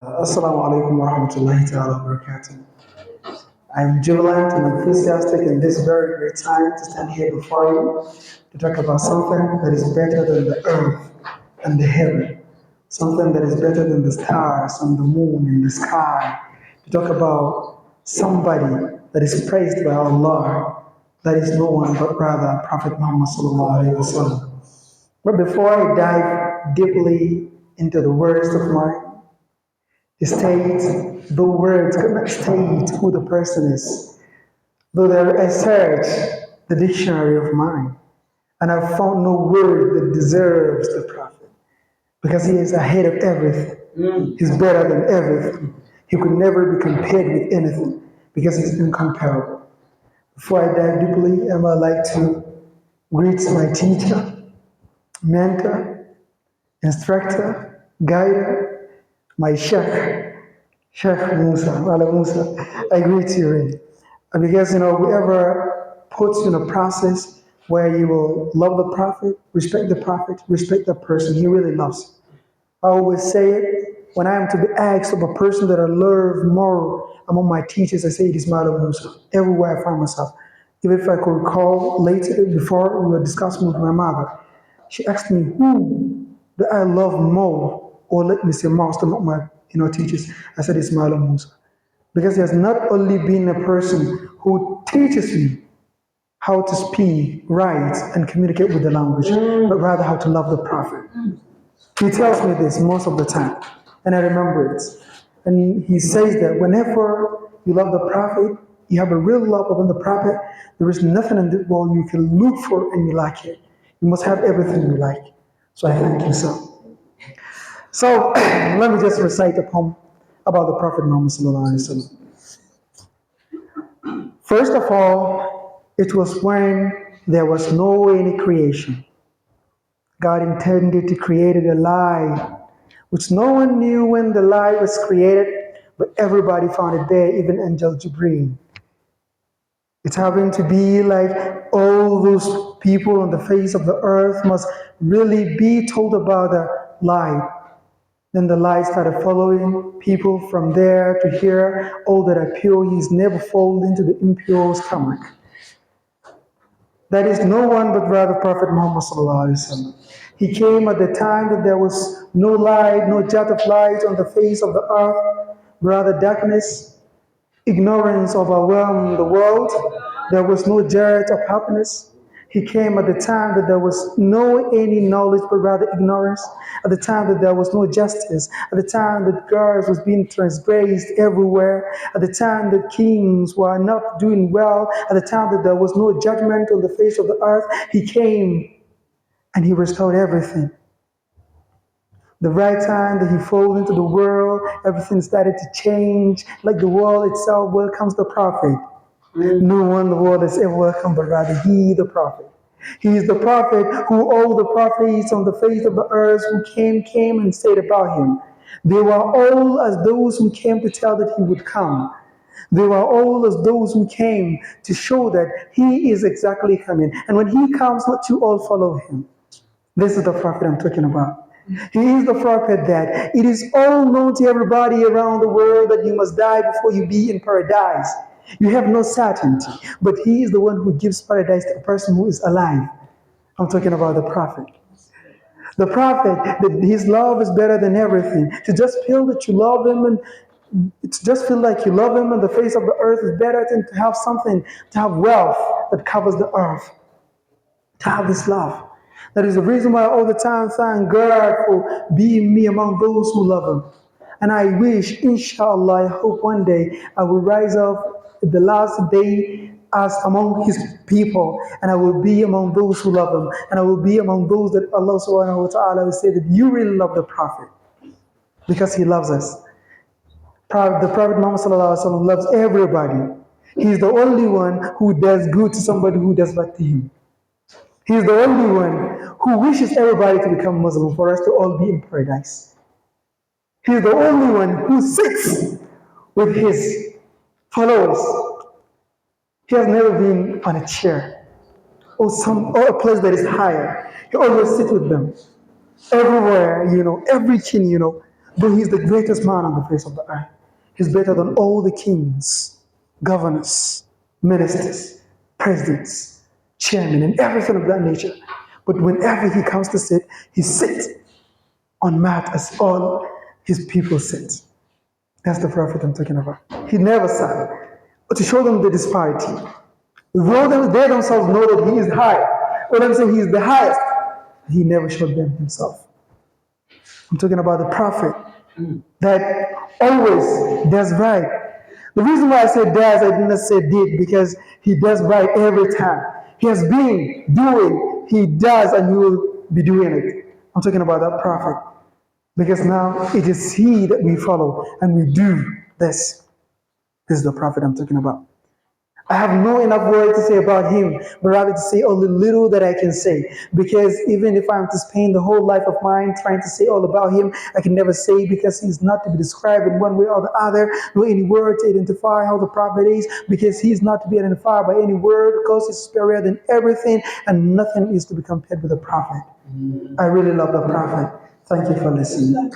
Assalamu alaikum wa rahmatullahi ta'ala wa barakatuh. I'm jubilant and enthusiastic in this very great time to stand here before you to talk about something that is better than the earth and the heaven, something that is better than the stars and the moon and the sky, to talk about somebody that is praised by Allah, that is no one but rather Prophet Muhammad sallallahu alaihi wasallam. But before I dive deeply into the words of mine, state, the words could not state who the person is. Though there I searched the dictionary of mine, and I found no word that deserves the prophet, because he is ahead of everything. He's better than everything. He could never be compared with anything, because he's incomparable. Before I dive deeply, I would like to greet my teacher, mentor, instructor, guide, my Sheikh Musa, Wala Musa, I greet you really. Because whoever puts you in a process where you will love the Prophet, respect the person he really loves. I always say it when I am to be asked of a person that I love more among my teachers, I say it is Mala Musa. Everywhere I find myself. Even if I could recall later before we were discussing with my mother, she asked me who do I love more, or let me say most among my teachers. I said it's Mala Musa. Because he has not only been a person who teaches me how to speak, write, and communicate with the language, but rather how to love the Prophet. He tells me this most of the time, and I remember it. And he says that whenever you love the Prophet, you have a real love of the Prophet, there is nothing in the world you can look for and you like it. You must have everything you like. So I thank you, sir. So let me just recite a poem about the Prophet Muhammad Sallallahu Alaihi Wasallam. First of all, it was when there was no any creation. God intended to create a light, which no one knew when the light was created, but everybody found it there, even Angel Jibreel. It happened to be like all those people on the face of the earth must really be told about the light. Then the light started following people from there to here. All that are pure, he's never fall into the impure stomach. That is no one but rather Prophet Muhammad Sallallahu Alaihi Wasallam. He came at the time that there was no light, no jet of light on the face of the earth, rather darkness, ignorance overwhelmed the world. There was no jet of happiness. He came at the time that there was no any knowledge, but rather ignorance. At the time that there was no justice. At the time that girls was being transgressed everywhere. At the time that kings were not doing well. At the time that there was no judgment on the face of the earth. He came and he restored everything. The right time that he fell into the world, everything started to change. Like the world itself welcomes the prophet. No one in the world has ever welcomed, but rather he, the prophet. He is the prophet who all the prophets on the face of the earth who came and said about him. They were all as those who came to tell that he would come. They were all as those who came to show that he is exactly coming. And when he comes, let you all follow him. This is the prophet I'm talking about. He is the prophet that it is all known to everybody around the world that you must die before you be in paradise. You have no certainty, but he is the one who gives paradise to a person who is alive. I'm talking about the prophet. The prophet, that his love is better than everything. To just feel that you love him and to just feel like you love him on the face of the earth is better than to have something, to have wealth that covers the earth. To have this love. That is the reason why I all the time thank God for being me among those who love him. And I wish, inshallah, I hope one day I will rise up the last day as among his people, and I will be among those who love him, and I will be among those that Allah subhanahu wa ta'ala will say that you really love the Prophet because he loves us. The Prophet Muhammad sallallahu alaihi wasallam loves everybody. He's the only one who does good to somebody who does bad to him. He's the only one who wishes everybody to become Muslim for us to all be in paradise. He's the only one who sits with his followers. He has never been on a chair or a place that is higher. He always sits with them. Everywhere, everything, Though he's the greatest man on the face of the earth, he's better than all the kings, governors, ministers, presidents, chairmen, and everything of that nature. But whenever he comes to sit, he sits on mat as all his people sit. That's the prophet I'm talking about. He never sat. But to show them the disparity. Though they themselves know that he is high, when I'm saying he is the highest, he never showed them himself. I'm talking about the prophet that always does right. The reason why I said does, I didn't say did, because he does right every time. He has been doing, he does, and he will be doing it. I'm talking about that prophet. Because now it is he that we follow, and we do this. This is the prophet I'm talking about. I have no enough word to say about him, but rather to say only little that I can say. Because even if I'm to spend the whole life of mine trying to say all about him, I can never say, because he's not to be described in one way or the other, nor any word to identify how the prophet is, because he's not to be identified by any word, because he's superior than everything, and nothing is to be compared with the prophet. I really love the prophet. Thank you for listening.